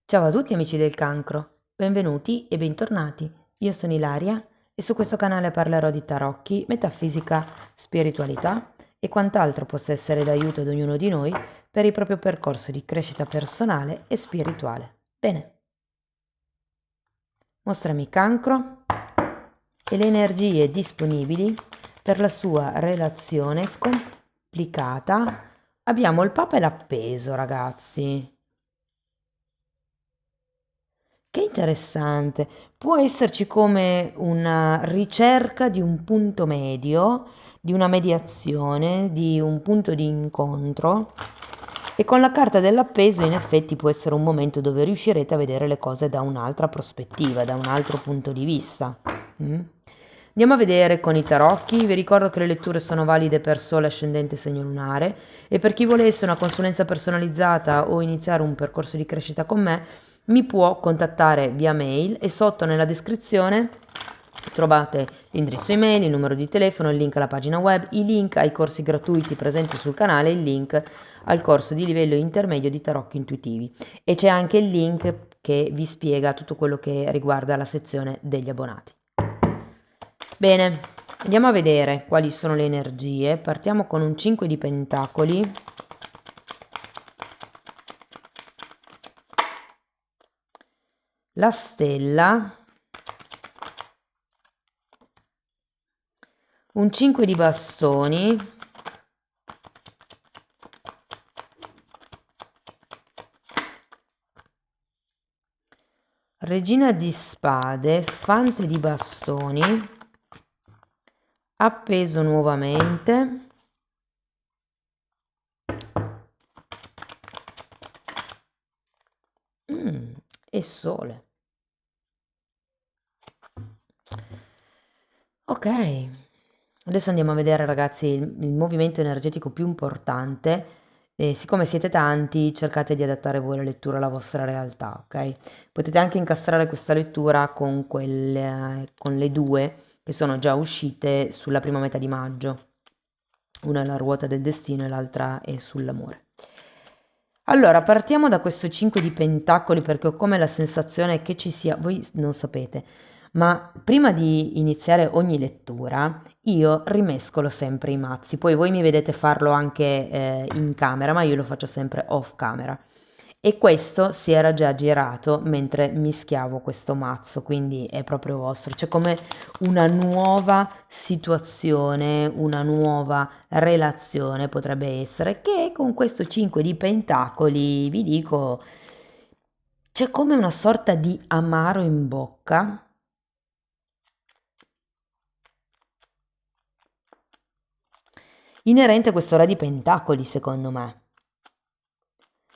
Ciao a tutti amici del cancro, benvenuti e bentornati. Io sono Ilaria e su questo canale parlerò di tarocchi, metafisica, spiritualità e quant'altro possa essere d'aiuto ad ognuno di noi per il proprio percorso di crescita personale e spirituale. Bene, mostrami cancro e le energie disponibili per la sua relazione complicata. Abbiamo il Papa e l'appeso, ragazzi. Che interessante. Può esserci come una ricerca di un punto medio, di una mediazione, di un punto di incontro. E con la carta dell'appeso in effetti può essere un momento dove riuscirete a vedere le cose da un'altra prospettiva, da un altro punto di vista. Mm? Andiamo a vedere con i tarocchi. Vi ricordo che le letture sono valide per sole, ascendente e segno lunare e per chi volesse una consulenza personalizzata o iniziare un percorso di crescita con me mi può contattare via mail e sotto nella descrizione trovate l'indirizzo email, il numero di telefono, il link alla pagina web, i link ai corsi gratuiti presenti sul canale, il link al corso di livello intermedio di tarocchi intuitivi e c'è anche il link che vi spiega tutto quello che riguarda la sezione degli abbonati. Bene, andiamo a vedere quali sono le energie. Partiamo con un 5 di pentacoli. La stella, un 5 di bastoni, regina di spade, fante di bastoni, appeso nuovamente, e sole. Ok, adesso andiamo a vedere ragazzi il movimento energetico più importante. E siccome siete tanti, cercate di adattare voi la lettura alla vostra realtà, ok? Potete anche incastrare questa lettura con le due che sono già uscite sulla prima metà di maggio. Una è la ruota del destino e l'altra è sull'amore. Allora, partiamo da questo 5 di pentacoli perché ho come la sensazione che ci sia, voi non sapete, ma prima di iniziare ogni lettura io rimescolo sempre i mazzi, poi voi mi vedete farlo anche in camera, ma io lo faccio sempre off camera. E questo si era già girato mentre mischiavo questo mazzo, quindi è proprio vostro. C'è come una nuova situazione, una nuova relazione potrebbe essere, che con questo 5 di pentacoli, vi dico, c'è come una sorta di amaro in bocca inerente a questo re di pentacoli, secondo me,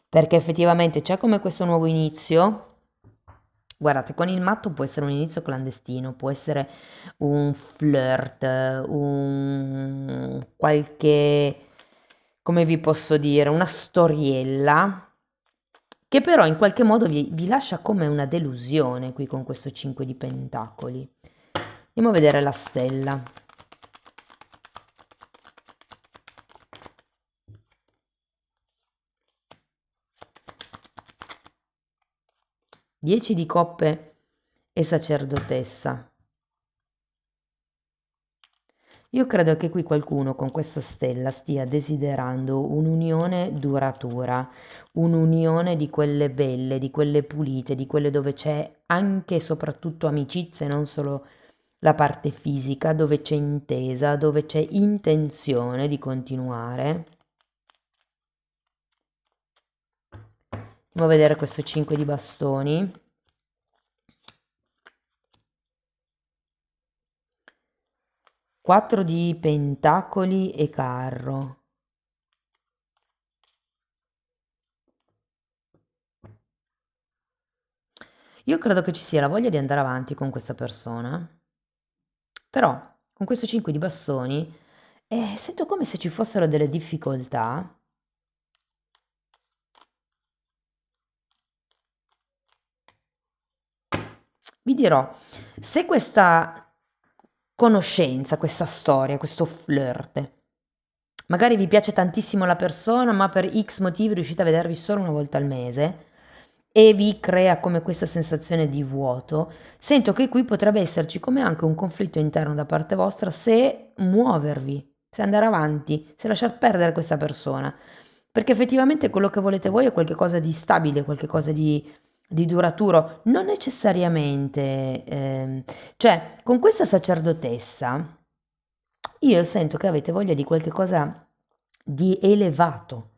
perché effettivamente c'è come questo nuovo inizio. Guardate, con il matto può essere un inizio clandestino, può essere un flirt, un qualche, come vi posso dire, una storiella che però in qualche modo vi lascia come una delusione qui con questo 5 di pentacoli. Andiamo a vedere la stella. 10 di coppe e sacerdotessa. Io credo che qui qualcuno con questa stella stia desiderando un'unione duratura, un'unione di quelle belle, di quelle pulite, di quelle dove c'è anche e soprattutto amicizia e non solo la parte fisica, dove c'è intesa, dove c'è intenzione di continuare. Andiamo a vedere questo 5 di bastoni. 4 di pentacoli e carro. Io credo che ci sia la voglia di andare avanti con questa persona, però con questo 5 di bastoni sento come se ci fossero delle difficoltà. Vi dirò, se questa conoscenza, questa storia, questo flirt, magari vi piace tantissimo la persona, ma per X motivi riuscite a vedervi solo una volta al mese e vi crea come questa sensazione di vuoto, sento che qui potrebbe esserci come anche un conflitto interno da parte vostra se muovervi, se andare avanti, se lasciar perdere questa persona. Perché effettivamente quello che volete voi è qualcosa di stabile, qualcosa di duraturo, non necessariamente, cioè con questa sacerdotessa io sento che avete voglia di qualche cosa di elevato.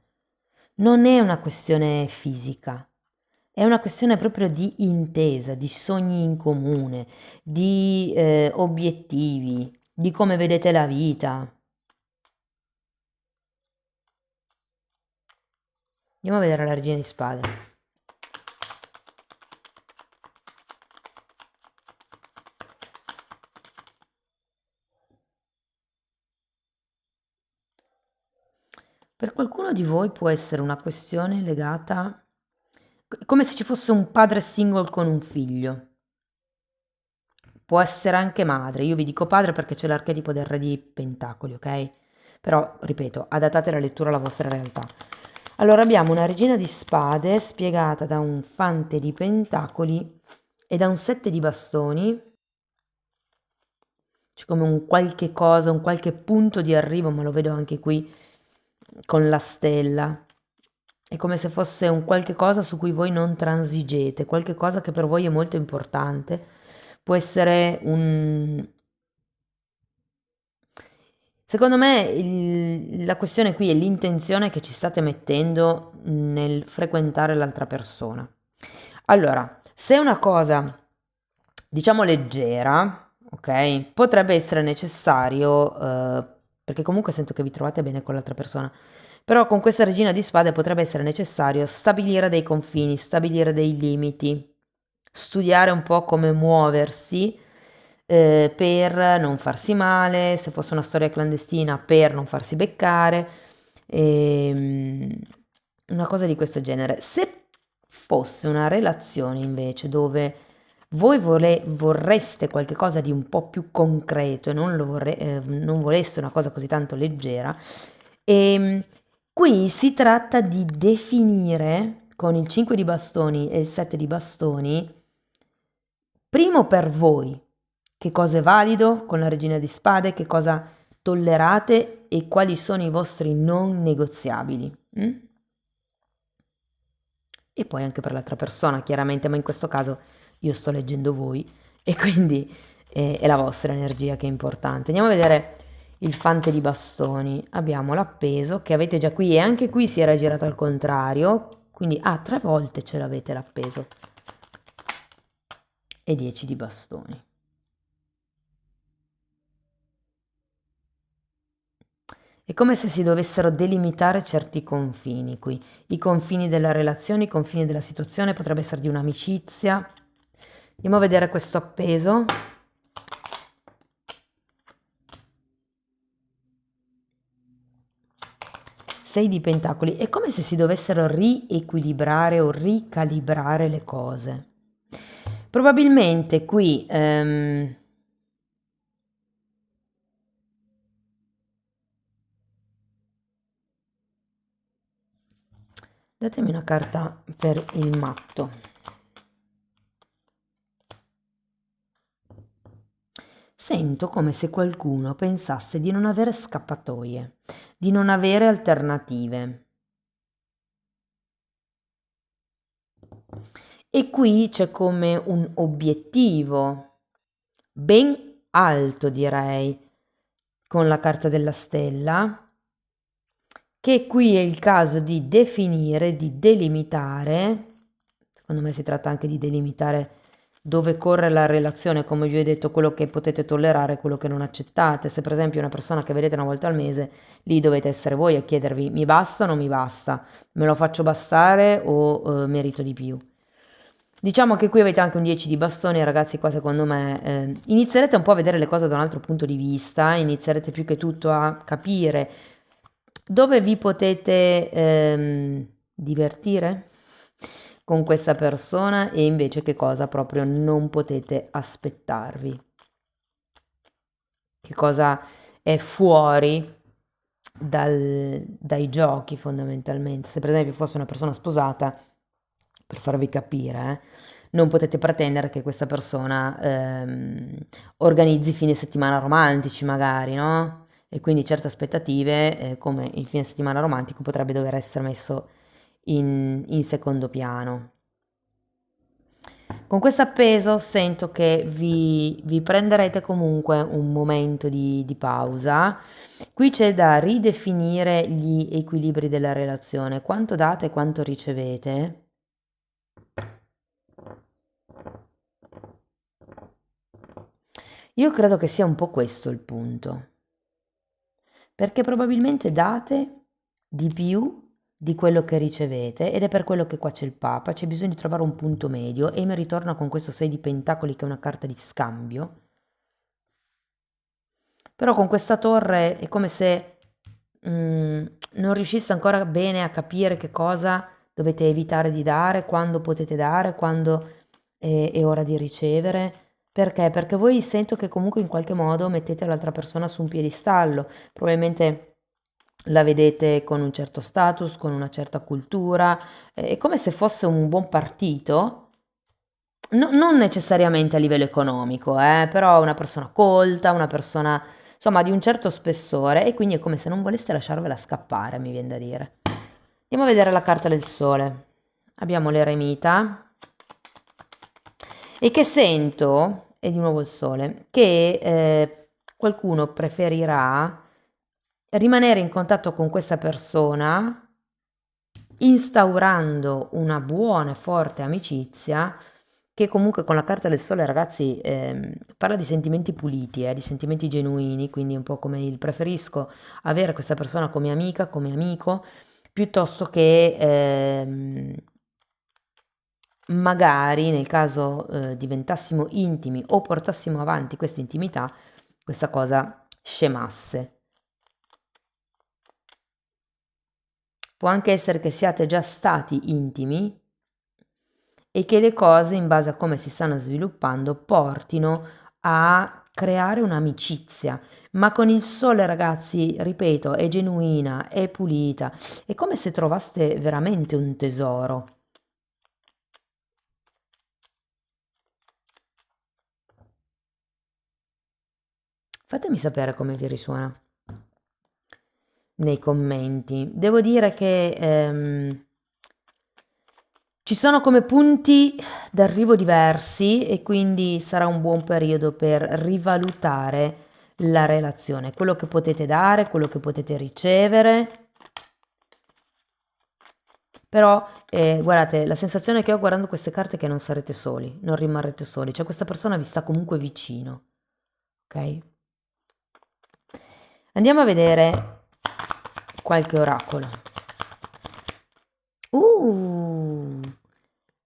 Non è una questione fisica, è una questione proprio di intesa, di sogni in comune, di obiettivi, di come vedete la vita. Andiamo a vedere la regina di spade. Per qualcuno di voi può essere una questione legata, come se ci fosse un padre single con un figlio. Può essere anche madre, io vi dico padre perché c'è l'archetipo del re di pentacoli, ok? Però, ripeto, adattate la lettura alla vostra realtà. Allora abbiamo una regina di spade spiegata da un fante di pentacoli e da un sette di bastoni. C'è come un qualche cosa, un qualche punto di arrivo, ma lo vedo anche qui con la stella. È come se fosse un qualche cosa su cui voi non transigete, qualche cosa che per voi è molto importante. Può essere un... Secondo me la questione qui è l'intenzione che ci state mettendo nel frequentare l'altra persona. Allora, se è una cosa, diciamo, leggera, ok? Potrebbe essere necessario, perché comunque sento che vi trovate bene con l'altra persona, però con questa regina di spade potrebbe essere necessario stabilire dei confini, stabilire dei limiti, studiare un po' come muoversi per non farsi male, se fosse una storia clandestina, per non farsi beccare, ehm, una cosa di questo genere. Se fosse una relazione invece dove voi vorreste qualche cosa di un po' più concreto e non voleste una cosa così tanto leggera, ehm, qui si tratta di definire con il 5 di bastoni e il 7 di bastoni, primo per voi, che cosa è valido con la regina di spade, che cosa tollerate e quali sono i vostri non negoziabili. E poi anche per l'altra persona, chiaramente, ma in questo caso io sto leggendo voi e quindi è la vostra energia che è importante. Andiamo a vedere il fante di bastoni. Abbiamo l'appeso che avete già qui e anche qui si era girato al contrario, quindi 3 volte ce l'avete l'appeso. E 10 di bastoni. È come se si dovessero delimitare certi confini qui, i confini della relazione, i confini della situazione, potrebbe essere di un'amicizia. Andiamo a vedere questo appeso. Sei di pentacoli, è come se si dovessero riequilibrare o ricalibrare le cose. Probabilmente qui datemi una carta per il matto. Sento come se qualcuno pensasse di non avere scappatoie, di non avere alternative. E qui c'è come un obiettivo ben alto, direi, con la carta della stella, che qui è il caso di definire, di delimitare. Secondo me si tratta anche di delimitare dove corre la relazione, come vi ho detto, quello che potete tollerare e quello che non accettate. Se per esempio è una persona che vedete una volta al mese, lì dovete essere voi a chiedervi mi basta o non mi basta, me lo faccio bastare o merito di più. Diciamo che qui avete anche un 10 di bastoni, ragazzi, qua secondo me inizierete un po' a vedere le cose da un altro punto di vista, inizierete più che tutto a capire dove vi potete divertire con questa persona e invece che cosa proprio non potete aspettarvi. Che cosa è fuori dai giochi fondamentalmente. Se per esempio fosse una persona sposata, per farvi capire, non potete pretendere che questa persona organizzi fine settimana romantici magari, no? E quindi certe aspettative, come il fine settimana romantico, potrebbe dover essere messo in secondo piano. Con questo appeso sento che vi prenderete comunque un momento di pausa. Qui c'è da ridefinire gli equilibri della relazione, quanto date e quanto ricevete. Io credo che sia un po' questo il punto, perché probabilmente date di più di quello che ricevete ed è per quello che qua c'è il Papa, c'è bisogno di trovare un punto medio e mi ritorna con questo 6 di Pentacoli che è una carta di scambio. Però con questa torre è come se non riuscisse ancora bene a capire che cosa dovete evitare di dare, quando è ora di ricevere. Perché? Perché voi sento che comunque in qualche modo mettete l'altra persona su un piedistallo. Probabilmente la vedete con un certo status, con una certa cultura. È come se fosse un buon partito. Non necessariamente a livello economico, però una persona colta, una persona insomma di un certo spessore e quindi è come se non voleste lasciarvela scappare, mi viene da dire. Andiamo a vedere la carta del sole. Abbiamo l'eremita e che sento, e di nuovo il sole, che qualcuno preferirà rimanere in contatto con questa persona instaurando una buona e forte amicizia che comunque con la carta del sole, ragazzi, parla di sentimenti puliti, di sentimenti genuini, quindi un po' come il preferisco avere questa persona come amica, come amico, piuttosto che magari nel caso diventassimo intimi o portassimo avanti questa intimità, questa cosa scemasse. Può anche essere che siate già stati intimi e che le cose, in base a come si stanno sviluppando, portino a creare un'amicizia. Ma con il sole, ragazzi, ripeto, è genuina, è pulita, è come se trovaste veramente un tesoro. Fatemi sapere come vi risuona nei commenti. Devo dire che ci sono come punti d'arrivo diversi e quindi sarà un buon periodo per rivalutare la relazione, quello che potete dare, quello che potete ricevere. Però guardate, la sensazione che ho guardando queste carte è che non sarete soli, non rimarrete soli, cioè questa persona vi sta comunque vicino, ok? Andiamo a vedere qualche oracolo.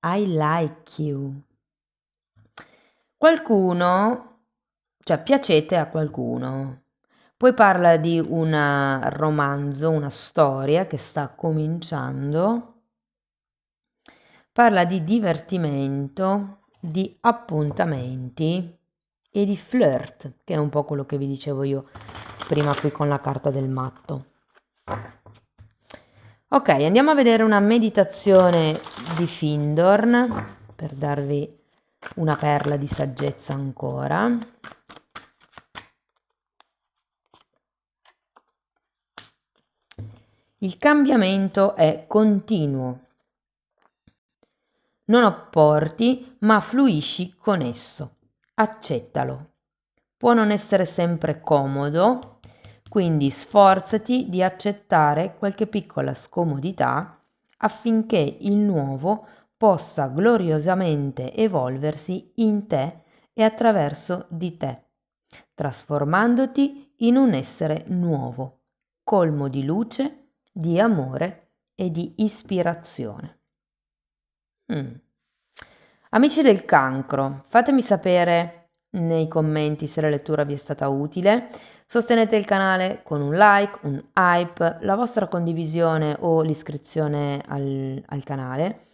I like you. Qualcuno, cioè piacete a qualcuno. Poi parla di un romanzo, una storia che sta cominciando. Parla di divertimento, di appuntamenti e di flirt, che è un po' quello che vi dicevo io prima qui con la carta del matto. Ok, andiamo a vedere una meditazione di Findorn per darvi una perla di saggezza ancora. Il cambiamento è continuo. Non opporti, ma fluisci con esso. Accettalo. Può non essere sempre comodo, quindi sforzati di accettare qualche piccola scomodità affinché il nuovo possa gloriosamente evolversi in te e attraverso di te, trasformandoti in un essere nuovo, colmo di luce, di amore e di ispirazione. Amici del cancro, fatemi sapere nei commenti se la lettura vi è stata utile. Sostenete il canale con un like, un hype, la vostra condivisione o l'iscrizione al canale.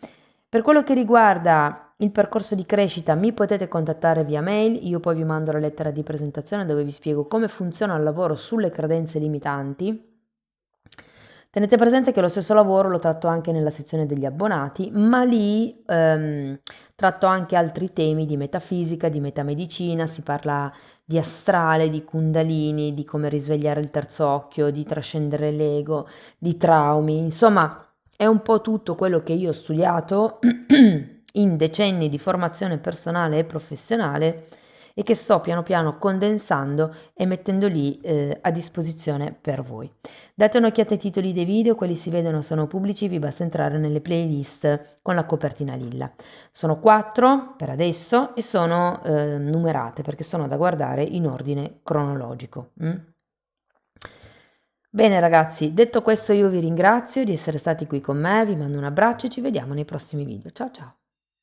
Per quello che riguarda il percorso di crescita mi potete contattare via mail, io poi vi mando la lettera di presentazione dove vi spiego come funziona il lavoro sulle credenze limitanti. Tenete presente che lo stesso lavoro lo tratto anche nella sezione degli abbonati, ma lì tratto anche altri temi di metafisica, di metamedicina, si parla di astrale, di kundalini, di come risvegliare il terzo occhio, di trascendere l'ego, di traumi, insomma è un po' tutto quello che io ho studiato in decenni di formazione personale e professionale e che sto piano piano condensando e mettendo lì a disposizione per voi. Date un'occhiata ai titoli dei video, quelli si vedono sono pubblici, vi basta entrare nelle playlist con la copertina lilla. Sono 4 per adesso e sono numerate perché sono da guardare in ordine cronologico. Bene ragazzi, detto questo io vi ringrazio di essere stati qui con me, vi mando un abbraccio e ci vediamo nei prossimi video. Ciao ciao!